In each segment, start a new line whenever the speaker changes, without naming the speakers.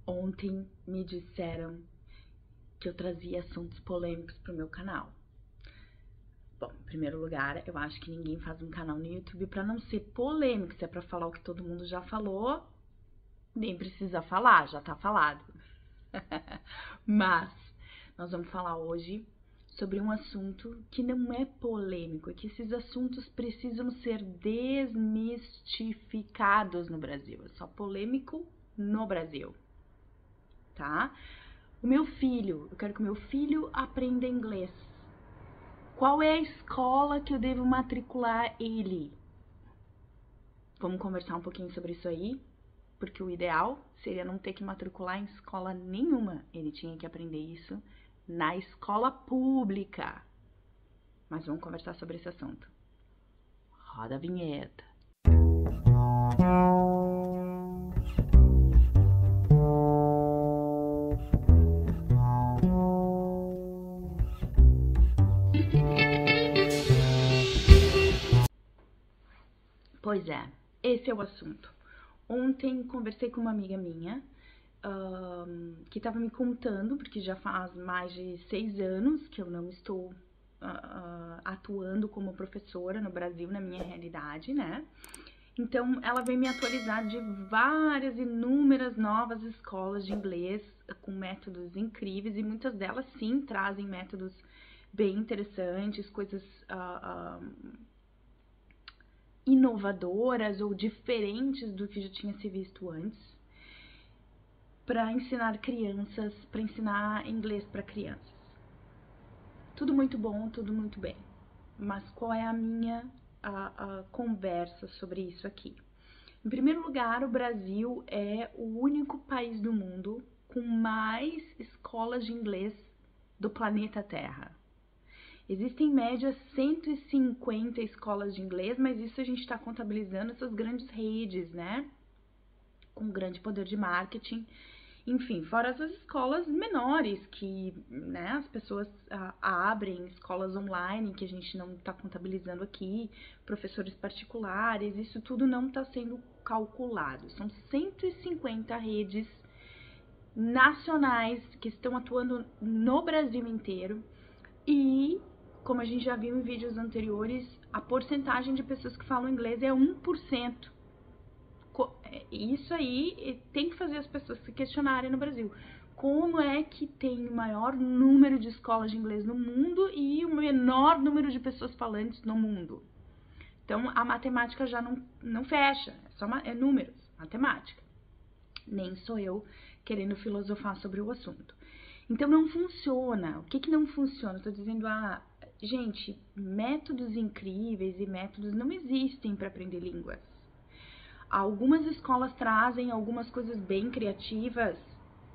Ontem me disseram que eu trazia assuntos polêmicos pro meu canal. Bom, em primeiro lugar, eu acho que ninguém faz um canal no YouTube pra não ser polêmico. Se é pra falar o que todo mundo já falou, nem precisa falar, já tá falado. Mas nós vamos falar hoje sobre um assunto que não é polêmico, é que esses assuntos precisam ser desmistificados no Brasil. É só polêmico no Brasil, tá? Eu quero que o meu filho aprenda inglês. Qual é a escola que eu devo matricular ele? Vamos conversar um pouquinho sobre isso aí, porque o ideal seria não ter que matricular em escola nenhuma. Ele tinha que aprender isso na escola pública. Mas vamos conversar sobre esse assunto. Roda a vinheta. Pois é, esse é o assunto. Ontem conversei com uma amiga minha que estava me contando, porque já faz mais de 6 anos que eu não estou atuando como professora no Brasil, na minha realidade, né? Então, ela veio me atualizar de várias, inúmeras novas escolas de inglês com métodos incríveis, e muitas delas, sim, trazem métodos bem interessantes, coisas inovadoras ou diferentes do que já tinha se visto antes, para ensinar crianças, para ensinar inglês para crianças. Tudo muito bom, tudo muito bem. Mas qual é a minha conversa sobre isso aqui? Em primeiro lugar, o Brasil é o único país do mundo com mais escolas de inglês do planeta Terra. Existem em média 150 escolas de inglês, mas isso a gente está contabilizando essas grandes redes, né? Com grande poder de marketing. Enfim, fora as escolas menores que, né, as pessoas abrem, escolas online que a gente não está contabilizando aqui, professores particulares, isso tudo não está sendo calculado. São 150 redes nacionais que estão atuando no Brasil inteiro e, como a gente já viu em vídeos anteriores, a porcentagem de pessoas que falam inglês é 1%. Isso aí tem que fazer as pessoas se questionarem no Brasil. Como é que tem o maior número de escolas de inglês no mundo e o menor número de pessoas falantes no mundo? Então, a matemática já não fecha, é números, matemática. Nem sou eu querendo filosofar sobre o assunto. Então, não funciona. O que não funciona? Estou dizendo, gente, métodos incríveis e métodos não existem para aprender línguas. Algumas escolas trazem algumas coisas bem criativas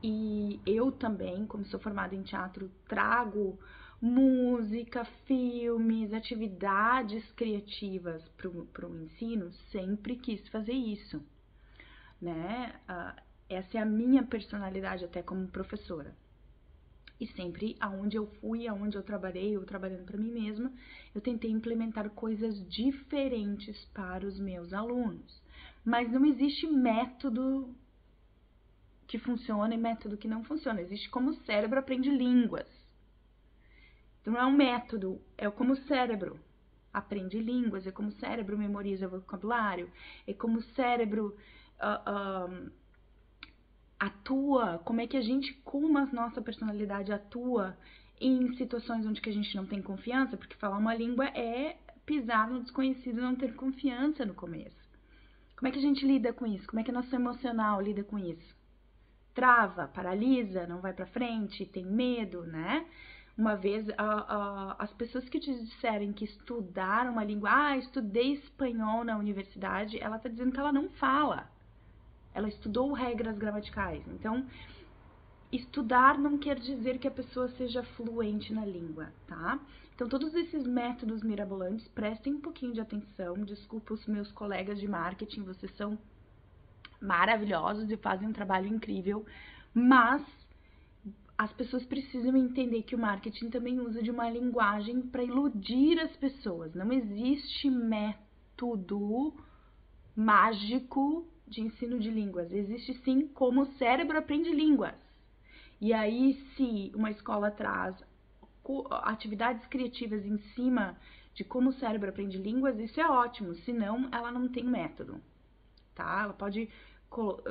e eu também, como sou formada em teatro, trago música, filmes, atividades criativas para o ensino, sempre quis fazer isso, né? Essa é a minha personalidade até como professora. E sempre, aonde eu fui, aonde eu trabalhei, eu trabalhando para mim mesma, eu tentei implementar coisas diferentes para os meus alunos. Mas não existe método que funciona e método que não funciona. Existe como o cérebro aprende línguas. Então não é um método, é como o cérebro aprende línguas, é como o cérebro memoriza vocabulário, é como o cérebro atua, como a nossa personalidade atua em situações onde que a gente não tem confiança, porque falar uma língua é pisar no desconhecido e não ter confiança no começo. Como é que a gente lida com isso? Como é que o nosso emocional lida com isso? Trava, paralisa, não vai pra frente, tem medo, né? Uma vez, as pessoas que te disserem que estudaram uma língua, estudei espanhol na universidade, ela tá dizendo que ela não fala. Ela estudou regras gramaticais. Então, estudar não quer dizer que a pessoa seja fluente na língua, tá? Então, todos esses métodos mirabolantes, prestem um pouquinho de atenção. Desculpa os meus colegas de marketing, vocês são maravilhosos e fazem um trabalho incrível, mas as pessoas precisam entender que o marketing também usa de uma linguagem para iludir as pessoas. Não existe método mágico de ensino de línguas. Existe sim como o cérebro aprende línguas. E aí, se uma escola traz atividades criativas em cima de como o cérebro aprende línguas, isso é ótimo. Senão, ela não tem método, tá? Ela pode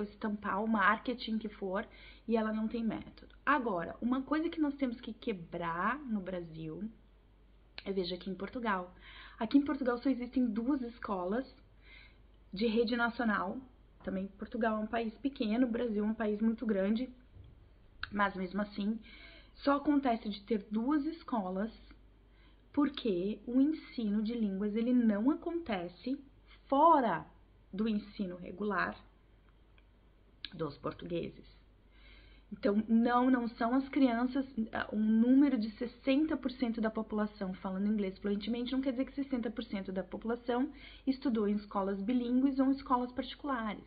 estampar o marketing que for e ela não tem método. Agora, uma coisa que nós temos que quebrar no Brasil, eu vejo aqui em Portugal. Aqui em Portugal só existem 2 escolas de rede nacional. Também Portugal é um país pequeno, o Brasil é um país muito grande, mas mesmo assim, só acontece de ter 2 escolas porque o ensino de línguas ele não acontece fora do ensino regular dos portugueses. Então, não são as crianças, um número de 60% da população falando inglês fluentemente, não quer dizer que 60% da população estudou em escolas bilíngues ou em escolas particulares.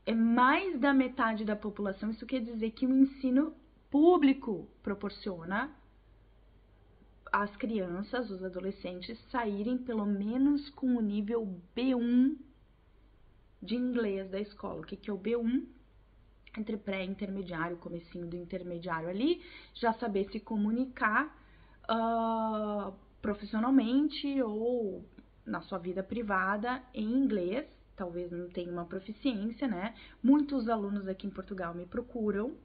É mais da metade da população, isso quer dizer que o ensino público proporciona às crianças, os adolescentes, saírem pelo menos com o nível B1 de inglês da escola. O que é o B1? Entre pré e intermediário, comecinho do intermediário ali, já saber se comunicar profissionalmente ou na sua vida privada em inglês, talvez não tenha uma proficiência, né? Muitos alunos aqui em Portugal me procuram,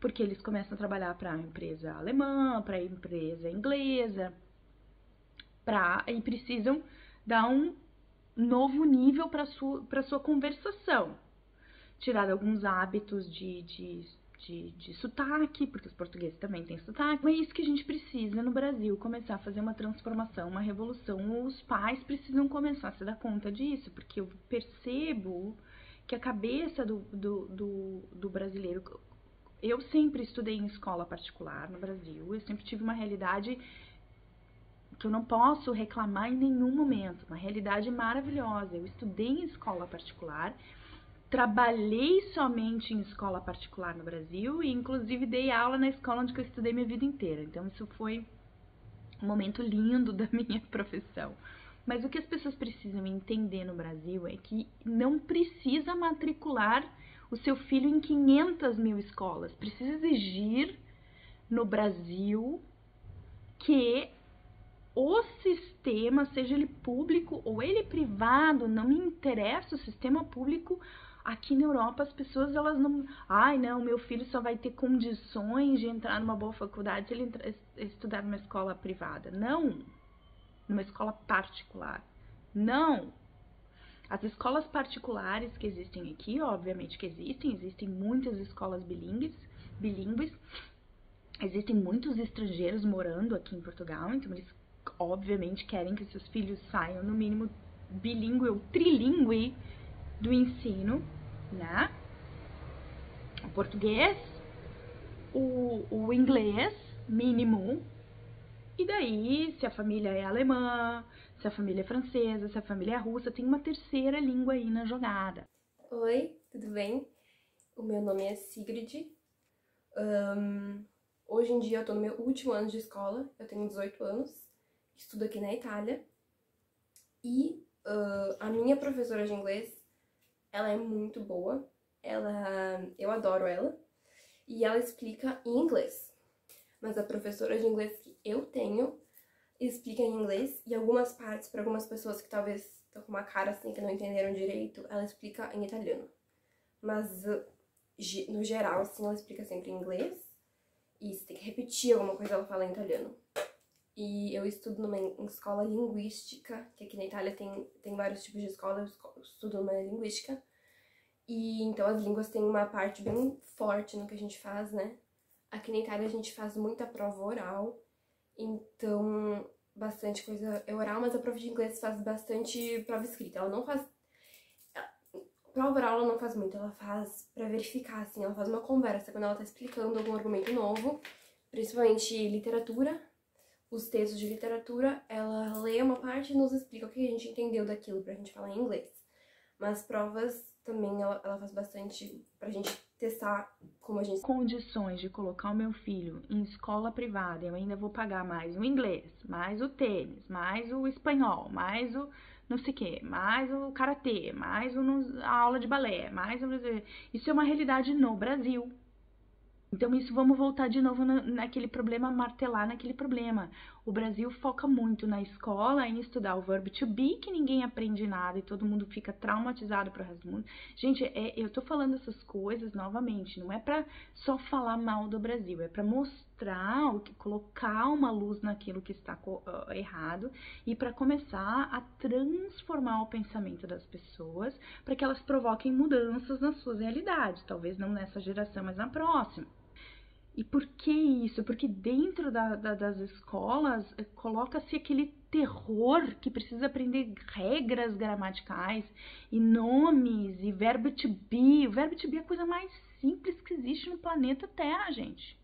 porque eles começam a trabalhar para a empresa alemã, para a empresa inglesa, e precisam dar um novo nível para sua conversação. Tirar alguns hábitos de sotaque, porque os portugueses também têm sotaque. É isso que a gente precisa no Brasil, começar a fazer uma transformação, uma revolução. Os pais precisam começar a se dar conta disso, porque eu percebo que a cabeça do brasileiro... Eu sempre estudei em escola particular no Brasil, eu sempre tive uma realidade que eu não posso reclamar em nenhum momento, uma realidade maravilhosa. Eu estudei em escola particular, trabalhei somente em escola particular no Brasil e inclusive dei aula na escola onde eu estudei minha vida inteira. Então isso foi um momento lindo da minha profissão. Mas o que as pessoas precisam entender no Brasil é que não precisa matricular o seu filho em 500 mil escolas. Precisa exigir no Brasil que o sistema, seja ele público ou ele privado, não me interessa, o sistema público. Aqui na Europa as pessoas, elas não... Ai, não, meu filho só vai ter condições de entrar numa boa faculdade se ele estudar numa escola privada. Não. Numa escola particular. Não. As escolas particulares que existem aqui, obviamente que existem muitas escolas bilíngues, existem muitos estrangeiros morando aqui em Portugal, então eles obviamente querem que seus filhos saiam no mínimo bilíngue ou trilíngue do ensino, né? O português, o inglês, mínimo. E daí, se a família é alemã, se a família é francesa, se a família é russa, tem uma terceira língua aí na jogada.
Oi, tudo bem? O meu nome é Sigrid. Hoje em dia eu tô no meu último ano de escola, eu tenho 18 anos, estudo aqui na Itália. E a minha professora de inglês, ela é muito boa, eu adoro ela, e ela explica em inglês. Mas a professora de inglês que eu tenho explica em inglês, e algumas partes, para algumas pessoas que talvez estão com uma cara assim que não entenderam direito, ela explica em italiano. Mas no geral, assim, ela explica sempre em inglês, e se tem que repetir alguma coisa, ela fala em italiano. E eu estudo numa escola linguística, que aqui na Itália tem vários tipos de escola, eu estudo numa linguística. E então as línguas têm uma parte bem forte no que a gente faz, né? Aqui na Itália a gente faz muita prova oral, então bastante coisa é oral, mas a prova de inglês faz bastante prova escrita. Ela não faz... Prova oral ela não faz muito, ela faz pra verificar, assim, ela faz uma conversa quando ela tá explicando algum argumento novo, principalmente literatura. Os textos de literatura, ela lê uma parte e nos explica o que a gente entendeu daquilo pra gente falar em inglês. Mas provas também ela faz bastante pra gente testar como a gente...
Condições de colocar o meu filho em escola privada, eu ainda vou pagar mais o inglês, mais o tênis, mais o espanhol, mais não sei o que, mais o karatê, mais a aula de balé, mais isso é uma realidade no Brasil. Então, isso, vamos voltar de novo naquele problema, martelar naquele problema. O Brasil foca muito na escola em estudar o verbo to be, que ninguém aprende nada e todo mundo fica traumatizado pro resto do mundo. Gente, eu tô falando essas coisas novamente, não é pra só falar mal do Brasil, é pra mostrar, colocar uma luz naquilo que está errado e pra começar a transformar o pensamento das pessoas para que elas provoquem mudanças nas suas realidades. Talvez não nessa geração, mas na próxima. E por que isso? Porque dentro das escolas coloca-se aquele terror que precisa aprender regras gramaticais e nomes e verbo to be. O verbo to be é a coisa mais simples que existe no planeta Terra, gente.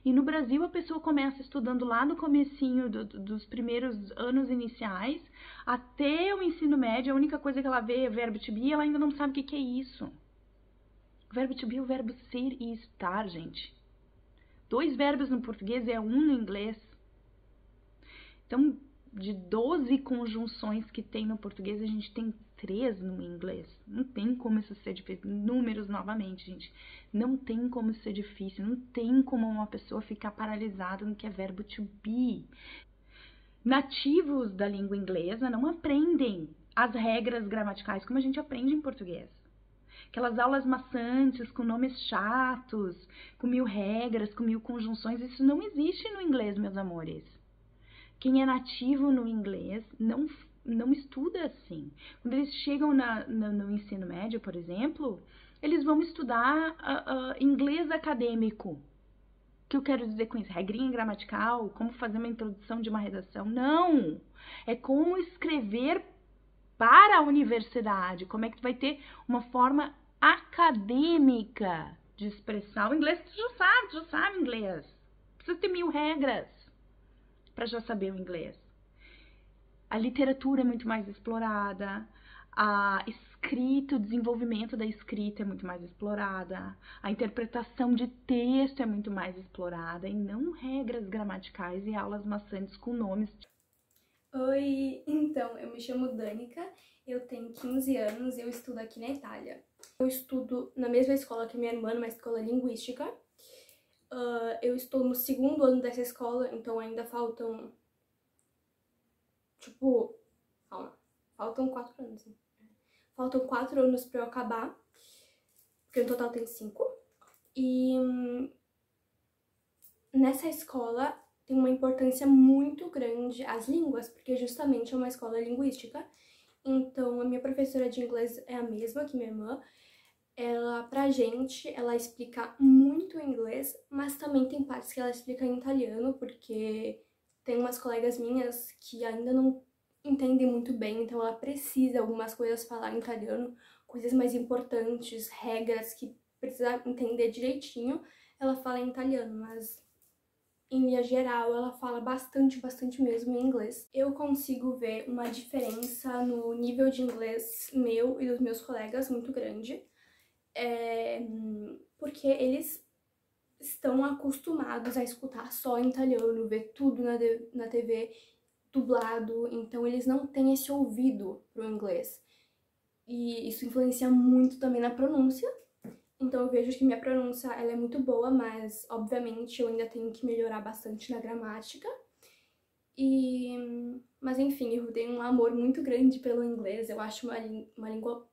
E no Brasil a pessoa começa estudando lá no comecinho dos primeiros anos iniciais até o ensino médio, a única coisa que ela vê é verbo to be e ela ainda não sabe o que é isso. O verbo to be é o verbo ser e estar, gente. 2 verbos no português é 1 no inglês. Então, de 12 conjunções que tem no português, a gente tem 3 no inglês. Não tem como isso ser difícil. Números, novamente, gente. Não tem como isso ser difícil. Não tem como uma pessoa ficar paralisada no que é verbo to be. Nativos da língua inglesa não aprendem as regras gramaticais como a gente aprende em português. Aquelas aulas maçantes, com nomes chatos, com 1000 regras, com 1000 conjunções, isso não existe no inglês, meus amores. Quem é nativo no inglês não estuda assim. Quando eles chegam no ensino médio, por exemplo, eles vão estudar inglês acadêmico. O que eu quero dizer com isso? Regrinha gramatical, como fazer uma introdução de uma redação? Não! É como escrever para a universidade, como é que tu vai ter uma forma acadêmica de expressar o inglês. Tu já sabe inglês. Precisa ter 1000 regras para já saber o inglês. A literatura é muito mais explorada, a escrita, o desenvolvimento da escrita é muito mais explorada, a interpretação de texto é muito mais explorada, e não regras gramaticais e aulas maçantes com nomes.
Oi, então, eu me chamo Danica, eu tenho 15 anos e eu estudo aqui na Itália. Eu estudo na mesma escola que minha irmã, numa escola linguística. Eu estou no 2º ano dessa escola, então ainda faltam, faltam 4 anos. Né? Faltam 4 anos pra eu acabar, porque no total tem 5. E nessa escola tem uma importância muito grande as línguas, porque justamente é uma escola linguística. Então, a minha professora de inglês é a mesma que minha irmã. Pra gente, ela explica muito em inglês, mas também tem partes que ela explica em italiano, porque tem umas colegas minhas que ainda não entendem muito bem, então ela precisa algumas coisas falar em italiano, coisas mais importantes, regras que precisa entender direitinho, ela fala em italiano, mas em linha geral, ela fala bastante mesmo em inglês. Eu consigo ver uma diferença no nível de inglês meu e dos meus colegas muito grande, porque eles estão acostumados a escutar só em italiano, ver tudo na TV dublado, então eles não têm esse ouvido pro inglês. E isso influencia muito também na pronúncia. Então eu vejo que minha pronúncia ela é muito boa, mas obviamente eu ainda tenho que melhorar bastante na gramática. Mas enfim, eu tenho um amor muito grande pelo inglês. Eu acho uma língua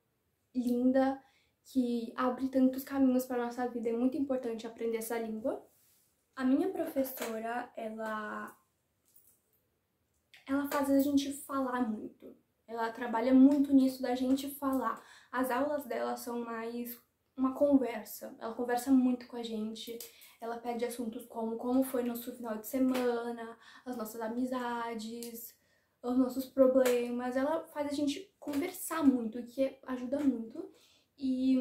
linda, que abre tantos caminhos para a nossa vida. É muito importante aprender essa língua. A minha professora, ela faz a gente falar muito. Ela trabalha muito nisso da gente falar. As aulas dela são mais uma conversa. Ela conversa muito com a gente. Ela pede assuntos como foi nosso final de semana, as nossas amizades, os nossos problemas. Ela faz a gente conversar muito, o que ajuda muito. E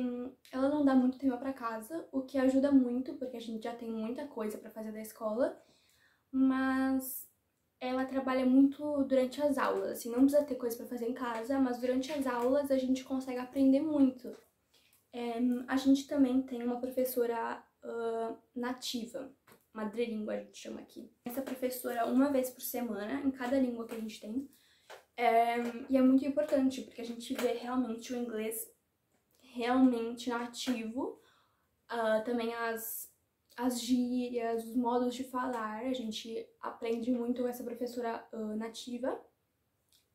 ela não dá muito tema pra casa, o que ajuda muito, porque a gente já tem muita coisa pra fazer da escola. Mas ela trabalha muito durante as aulas, assim, não precisa ter coisa pra fazer em casa, mas durante as aulas a gente consegue aprender muito. A gente também tem uma professora nativa, madrelíngua a gente chama aqui. Essa professora, uma vez por semana, em cada língua que a gente tem,
E é muito importante, porque a gente vê realmente o inglês realmente nativo, também as gírias, os modos de falar, a gente aprende muito com essa professora nativa.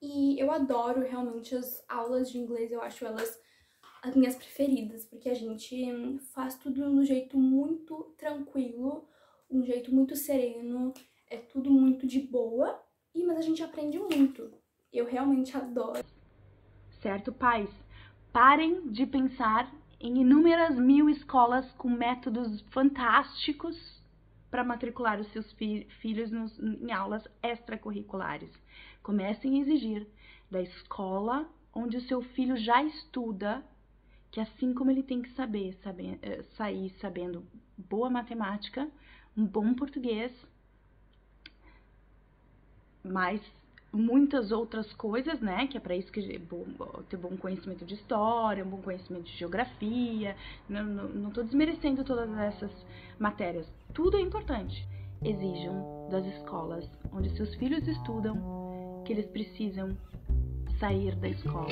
E eu adoro realmente as aulas de inglês, eu acho elas as minhas preferidas, porque a gente faz tudo de um jeito muito tranquilo, um jeito muito sereno, é tudo muito de boa, mas a gente aprende muito. Eu realmente adoro.
Certo, pais? Parem de pensar em inúmeras mil escolas com métodos fantásticos para matricular os seus filhos em aulas extracurriculares. Comecem a exigir da escola onde o seu filho já estuda, que assim como ele tem que sair sabendo boa matemática, um bom português, mas muitas outras coisas, né, que é para isso que ter bom conhecimento de história, um bom conhecimento de geografia, não tô desmerecendo todas essas matérias, tudo é importante. Exijam das escolas onde seus filhos estudam que eles precisam sair da escola